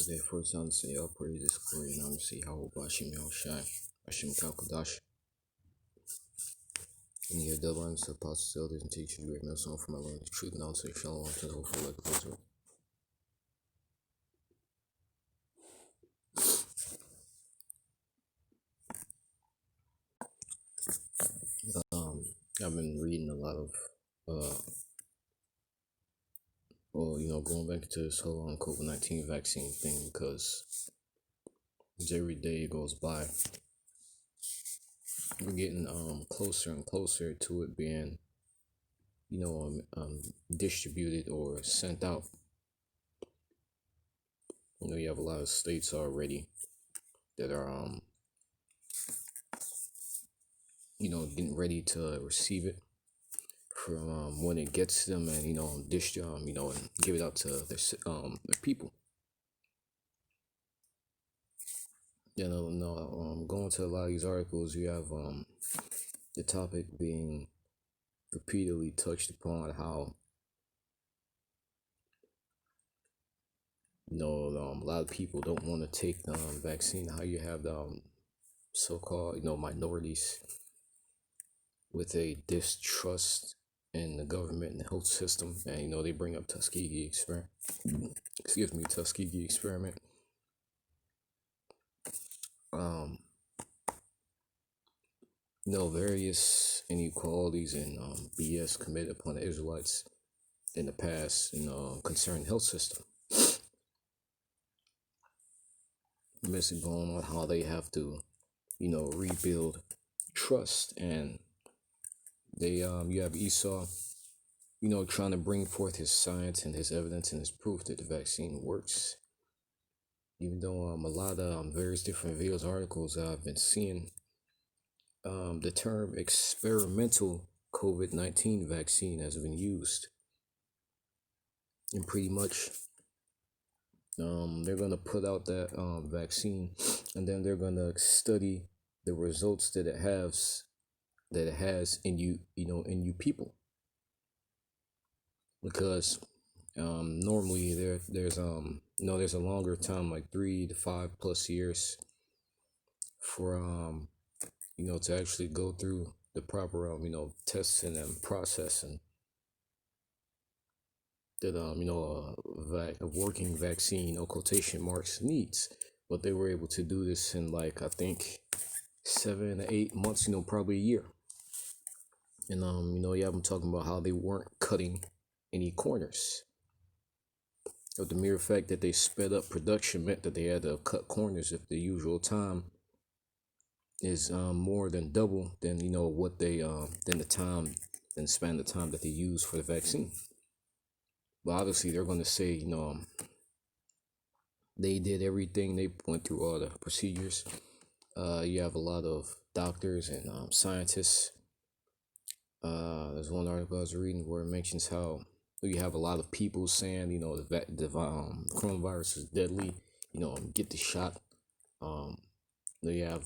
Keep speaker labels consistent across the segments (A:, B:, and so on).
A: Therefore, it's on to say, all praises, glory, and honor, say, how Bashim El Shai, Bashim Kalkadash, and the Adabans, apostles, elders, and teachers, great men, song from my Lord, the truth, and also shalom to the whole full like the I've been reading a lot of, going back to this whole COVID-19 vaccine thing because as every day it goes by, we're getting closer and closer to it being, distributed or sent out. You have a lot of states already that are, getting ready to receive it from when it gets to them, and and give it out to their people. Going to a lot of these articles, you have the topic being repeatedly touched upon how a lot of people don't want to take the vaccine. How you have the so-called minorities with a distrust in the government and the health system, and they bring up Tuskegee experiment. Tuskegee experiment. Various inequalities and BS committed upon the Israelites in the past, concerning health system. Message going on how they have to, rebuild trust, and they you have Esau, trying to bring forth his science and his evidence and his proof that the vaccine works. Even though a lot of various different videos, articles I've been seeing, the term experimental COVID-19 vaccine has been used, and pretty much they're gonna put out that vaccine, and then they're gonna study the results that it has in you people, because normally there's a longer time, like 3 to 5 plus years, for to actually go through the proper testing and processing that a working vaccine, quotation marks, needs. But they were able to do this in, like, I think 7 to 8 months, probably a year. And you have them talking about how they weren't cutting any corners. But the mere fact that they sped up production meant that they had to cut corners if the usual time is more than double than what they than the span of time that they use for the vaccine. But obviously they're going to say they did everything, they went through all the procedures. You have a lot of doctors and scientists. There's one article I was reading where it mentions how you have a lot of people saying the coronavirus is deadly, get the shot. They have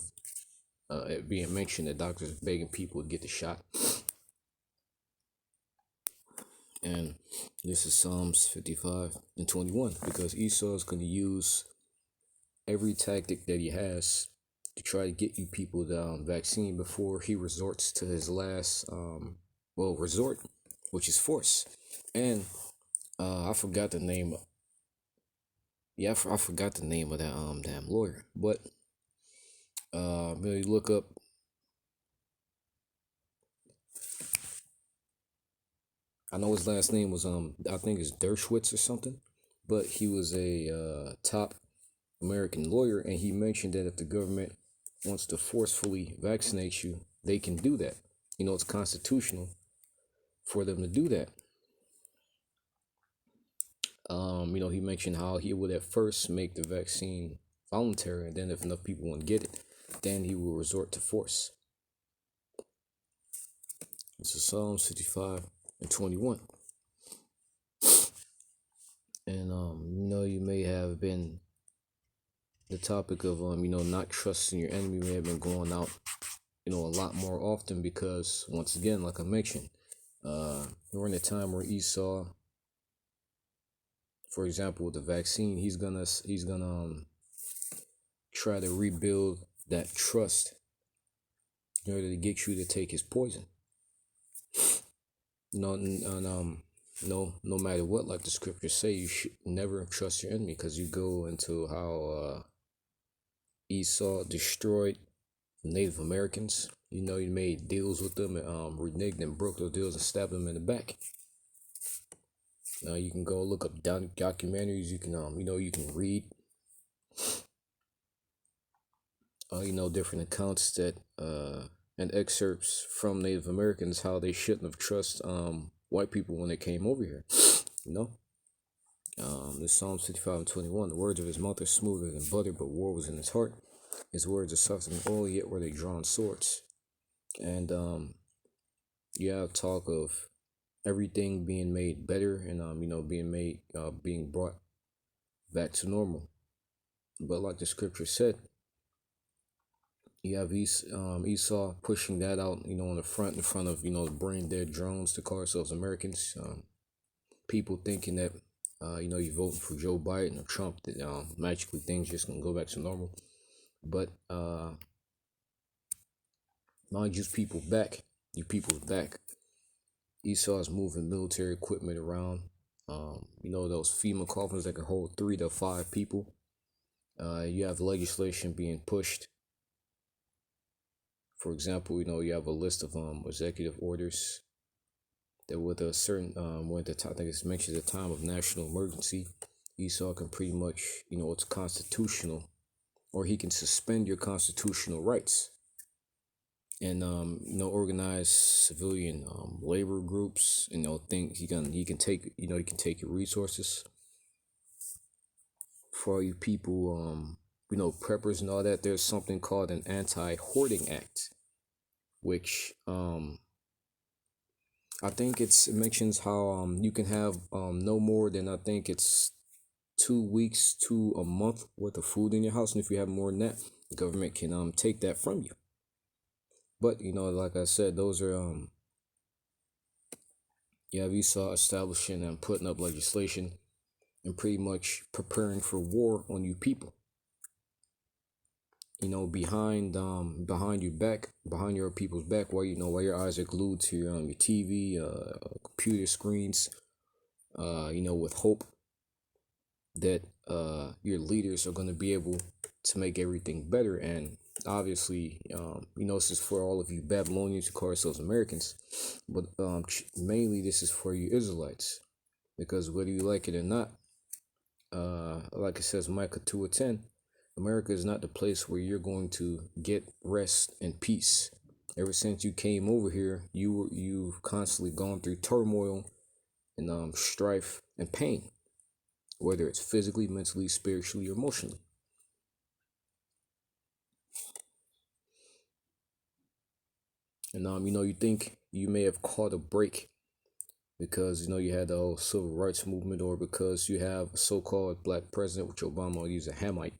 A: it being mentioned that doctors are begging people to get the shot. And this is Psalms 55 and 21, because Esau is going to use every tactic that he has to try to get you people the vaccine before he resorts to his last resort, which is force. And I forgot the name. I forgot the name of that damn lawyer. But really look up. I know his last name was I think it's Dershowitz or something, but he was a top American lawyer, and he mentioned that if the government wants to forcefully vaccinate you, they can do that. It's constitutional for them to do that. He mentioned how he would at first make the vaccine voluntary, and then if enough people want to get it, then he will resort to force. This is Psalm 55 and 21. And you may have been the topic of not trusting your enemy may have been going out a lot more often, because once again, like I mentioned, we're in a time where Esau For example, with the vaccine, he's gonna try to rebuild that trust in order to get you to take his poison. No, no matter what, like the scriptures say, you should never trust your enemy, because you go into how Esau destroyed Native Americans. You know, he made deals with them, and reneged and broke those deals and stabbed them in the back. Now you can go look up documentaries. You can you can read different accounts that and excerpts from Native Americans, how they shouldn't have trusted white people when they came over here. You know, this Psalm 65:21. The words of his mouth are smoother than butter, but war was in his heart. His words are softer than oil, yet were they drawn swords. And you have talk of everything being made better, and being brought back to normal. But like the scripture said, you have Esau pushing that out, on the front, in front of, the brain dead drones to call ourselves Americans. People thinking that, you're voting for Joe Biden or Trump, that magically things just gonna go back to normal. But not just people back, you people back. Esau is moving military equipment around. Those FEMA coffins that can hold 3 to 5 people. You have legislation being pushed. For example, you have a list of executive orders that with a certain when the I think it's mentioned the time of national emergency, Esau can pretty much, it's constitutional, or he can suspend your constitutional rights, and organize civilian labor groups. Think he can take your resources. For all you people, preppers and all that, there's something called an Anti-Hoarding Act, which I think it mentions how you can have no more than, I think it's 2 weeks to a month worth of food in your house, and if you have more than that, the government can take that from you. But like I said, those are you have Esau establishing and putting up legislation and pretty much preparing for war on you people. Behind your back, behind your people's back, while your eyes are glued to your TV, computer screens, with hope that your leaders are going to be able to make everything better. And obviously, this is for all of you Babylonians who call yourselves Americans, but mainly this is for you Israelites, because whether you like it or not, like it says Micah 2:10, America is not the place where you're going to get rest and peace. Ever since you came over here, you've constantly gone through turmoil and strife and pain, whether it's physically, mentally, spiritually, or emotionally. And you think you may have caught a break because you had the whole civil rights movement, or because you have a so-called black president, which Obama will use a Hamite.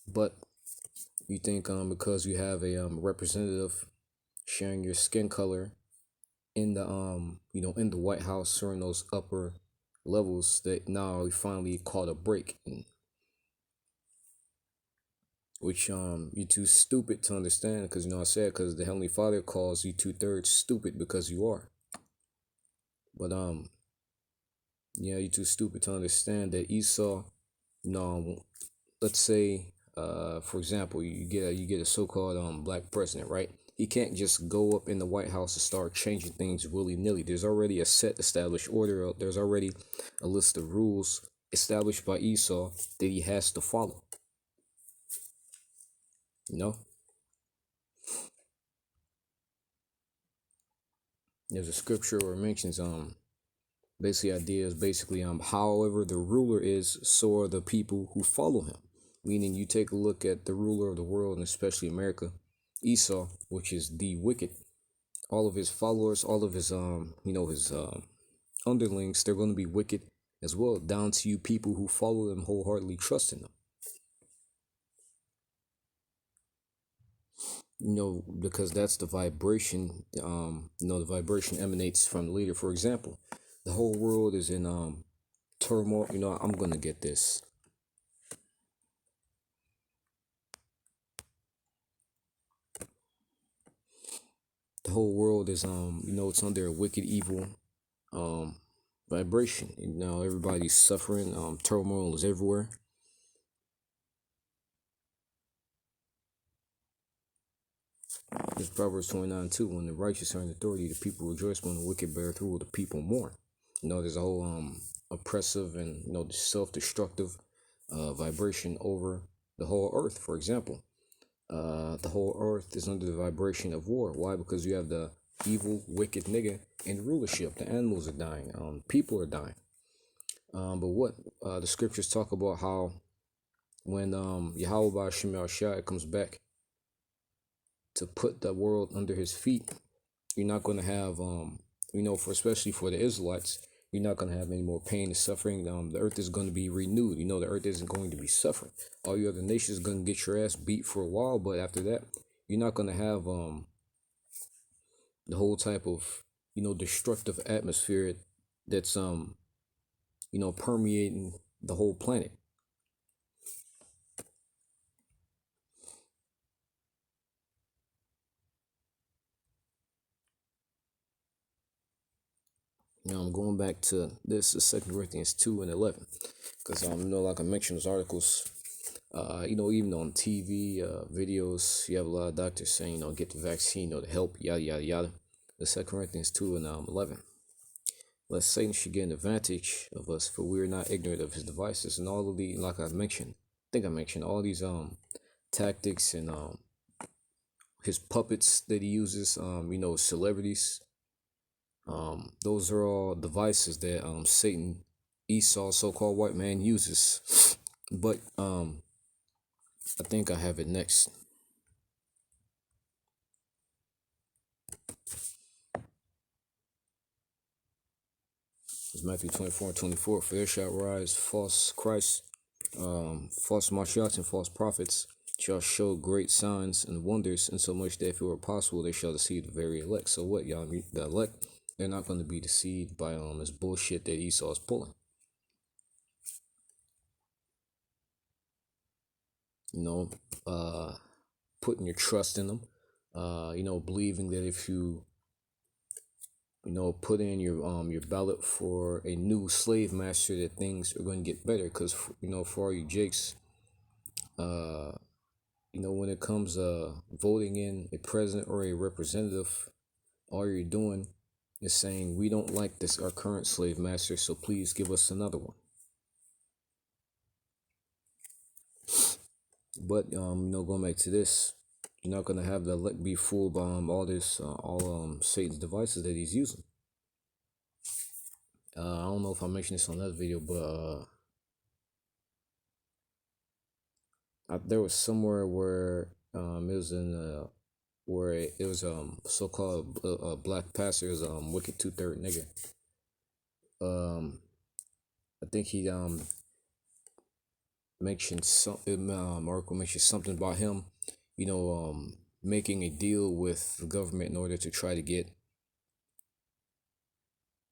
A: But you think because you have a representative sharing your skin color in the in the White House or in those upper levels, that now we finally caught a break, which you're too stupid to understand, because I said, because the Heavenly Father calls you 2/3 stupid because you are. But you're too stupid to understand that Esau, let's say, for example, you get a so-called black president, right? He can't just go up in the White House and start changing things willy-nilly. There's already a set established order. There's already a list of rules established by Esau that he has to follow. There's a scripture where it mentions basically however the ruler is, so are the people who follow him. Meaning, you take a look at the ruler of the world, and especially America, Esau, which is the wicked. All of his followers, all of his his underlings, they're going to be wicked as well, down to you people who follow them wholeheartedly, trusting them. Because that's the vibration. The vibration emanates from the leader. For example, The whole world is in turmoil. I'm gonna get this. The whole world is it's under a wicked evil um vibration. Everybody's suffering. Turmoil is everywhere. It's Proverbs 29:2. When the righteous are in authority, the people rejoice. When the wicked bear through, the people mourn. There's a whole oppressive and self-destructive vibration over the whole earth. For example, the whole earth is under the vibration of war. Why? Because you have the evil, wicked nigga in rulership. The animals are dying. People are dying. But what the scriptures talk about how when Yahweh Ba'Shem Shai comes back to put the world under his feet, you're not going to have for especially for the Israelites, you're not going to have any more pain and suffering. The earth is going to be renewed. The earth isn't going to be suffering. All your other nations are going to get your ass beat for a while, but after that, you're not going to have the whole type of destructive atmosphere that's permeating the whole planet. Now I'm going back to this is 2 Corinthians 2:11, because like I mentioned, those articles, even on TV videos, you have a lot of doctors saying, get the vaccine, to help, yada yada yada. The 2 Corinthians 2:11. Lest Satan should get an advantage of us, for we are not ignorant of his devices and all of the, like I mentioned, all these tactics and his puppets that he uses, celebrities. Those are all devices that Satan, Esau, so-called white man, uses. But I think I have it next. It's Matthew 24:24. For there shall rise false Christ, false Mashiach and false prophets shall show great signs and wonders, insomuch that if it were possible, they shall deceive the very elect. So what, y'all? The elect, they're not going to be deceived by this bullshit that Esau is pulling. Putting your trust in them. Believing that if you put in your ballot for a new slave master, that things are going to get better. Because for all you jakes, when it comes voting in a president or a representative, all you're doing is saying, we don't like this, our current slave master, so please give us another one. But going back to this, you're not gonna have the elect be fooled by all this, Satan's devices that he's using. I don't know if I mentioned this on that video, but there was somewhere where it was in where it was so-called black pastor, is wicked 2/3 nigga. I think he mentioned something. Marco mentioned something about him, making a deal with the government in order to try to get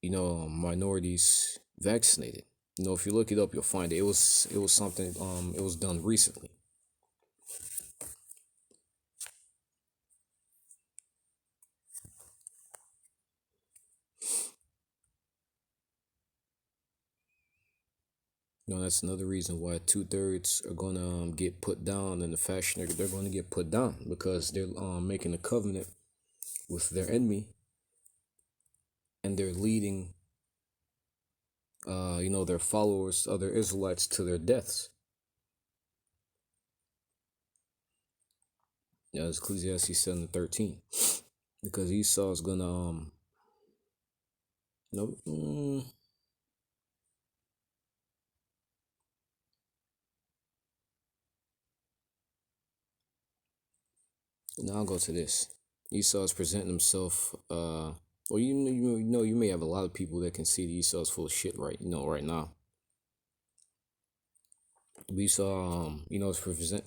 A: minorities vaccinated. If you look it up, you'll find it. It was something. It was done recently. That's another reason why 2/3 are gonna get put down in the fashion. They're going to get put down because they're making a covenant with their enemy, and they're leading their followers, other Israelites, to their deaths. Yeah, it's Ecclesiastes 7:13, because Esau is gonna Now I'll go to this. Esau is presenting himself. Well, you may have a lot of people that can see that Esau's full of shit right now. Esau, is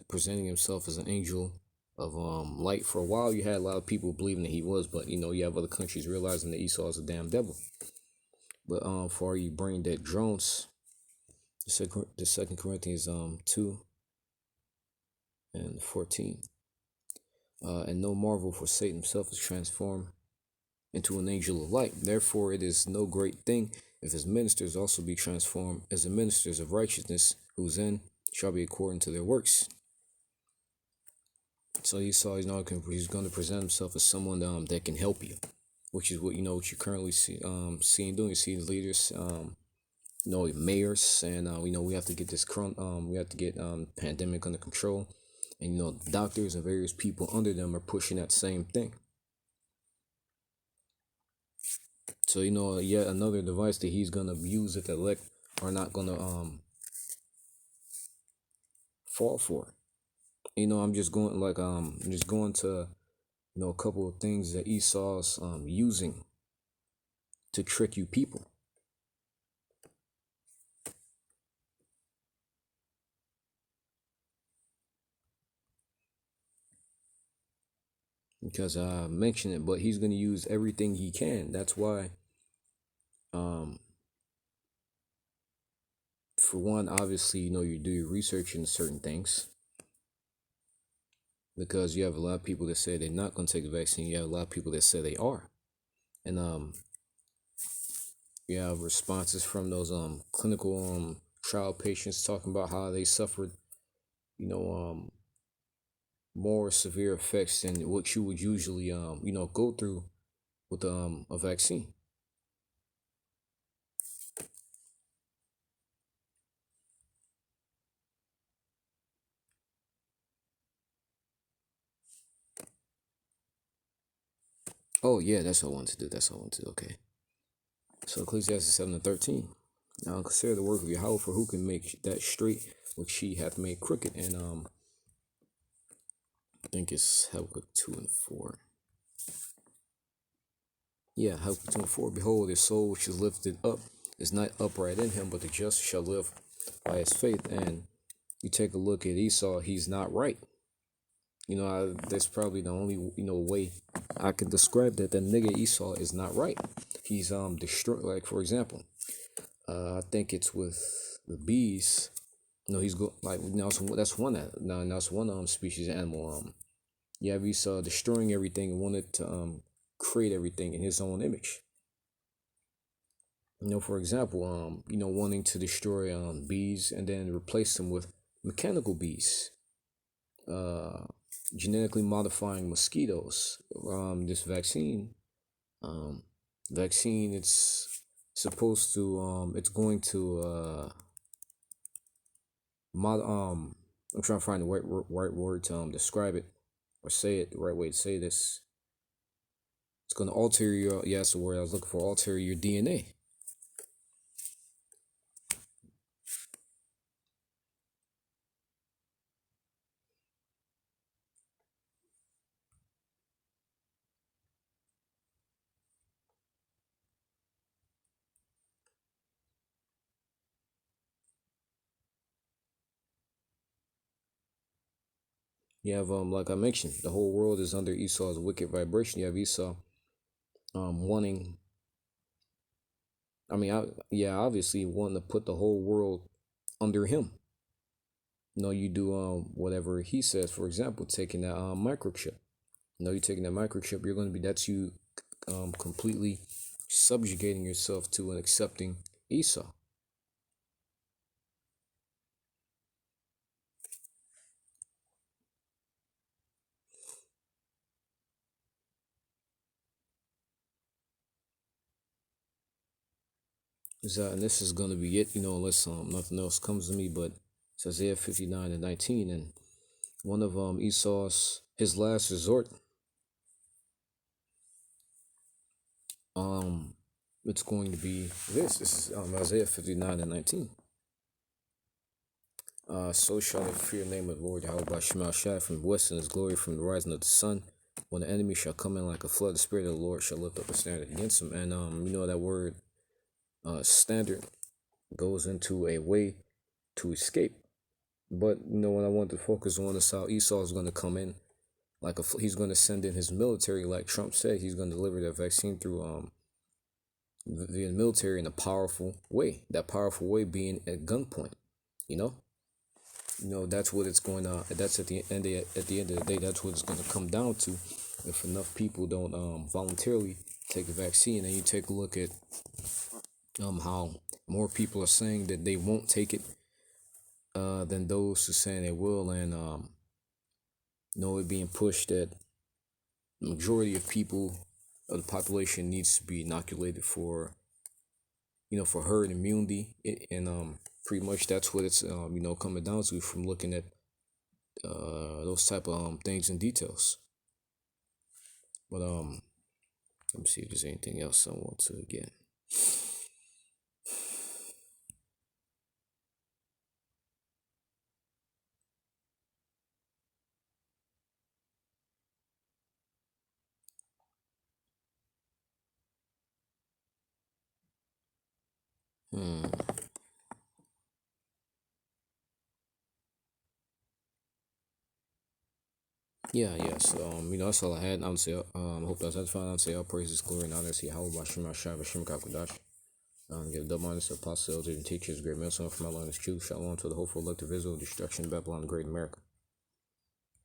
A: presenting himself as an angel of light. For a while, you had a lot of people believing that he was, but you have other countries realizing that Esau is a damn devil. But for you brain dead drones, the second Corinthians 2:14. And no marvel, for Satan himself is transformed into an angel of light. Therefore it is no great thing if his ministers also be transformed as the ministers of righteousness, whose end shall be according to their works. So Esau, he's going to present himself as someone that can help you, which is what what you currently seeing doing. You see the leaders, mayors, and we have to get we have to get pandemic under control, and doctors and various people under them are pushing that same thing. So yet another device that he's gonna use if the elect are not gonna fall for it. I'm just going to a couple of things that Esau's using to trick you people. Because I mentioned it, but he's gonna use everything he can. That's why for one, obviously, you do your research into certain things. Because you have a lot of people that say they're not going to take the vaccine. You have a lot of people that say they are. And you have responses from those clinical trial patients talking about how they suffered, more severe effects than what you would usually go through with a vaccine. Oh yeah, that's what I wanted to do. Okay. So Ecclesiastes 7:13. Now consider the work of Yahweh, for who can make that straight which he hath made crooked? And I think it's Habakkuk 2:4. Yeah, Habakkuk 2:4. Behold, his soul which is lifted up is not upright in him, but the just shall live by his faith. And you take a look at Esau, he's not right. That's probably the only way I can describe that. The nigga Esau is not right. He's destroyed. Like for example, I think it's with the bees. He's that's one species of animal. You have Esau destroying everything and wanted to create everything in his own image. For example, wanting to destroy bees and then replace them with mechanical bees. Genetically modifying mosquitoes. This vaccine, it's supposed to it's going to I'm trying to find the right word to describe it or say it the right way to say this. It's going to alter your, that's the word I was looking for, alter your DNA. You have like I mentioned, the whole world is under Esau's wicked vibration. You have Esau wanting, obviously wanting to put the whole world under him. You do whatever he says. For example, taking that microchip. You taking that microchip, you're going to be, that's you completely subjugating yourself to and accepting Esau. And this is going to be it, unless nothing else comes to me, but it's Isaiah 59:19, and one of Esau's, his last resort, it's going to be this. This is Isaiah 59:19. So shall they fear the name of the Lord Yahweh by Shemal Shai from the west, and his glory from the rising of the sun. When the enemy shall come in like a flood, the spirit of the Lord shall lift up a standard against him. And that word standard goes into a way to escape. But when I want to focus on is how Esau is going to come in, he's going to send in his military, like Trump said. He's going to deliver that vaccine through via the military in a powerful way. That powerful way being at gunpoint. You know, that's what it's going to. That's at the end of the day, that's what it's going to come down to. If enough people don't voluntarily take the vaccine, and you take a look at how more people are saying that they won't take it than those who are saying they will, and it being pushed that the majority of people of the population needs to be inoculated for for herd immunity, and pretty much that's what it's coming down to from looking at those type of things in details. But let me see if there's anything else I want to get. Hmm. Yeah, yes. That's all I had. I would say, I hope that's fine. I would say all praises, glory, and honor to Yahweh, Bashim, Hashai, Bashim, Kakodash. Give double honors to apostles, and teachers, great men, son from my line is truth. Shalom to the hopeful elective Israel, destruction, Babylon, the great America.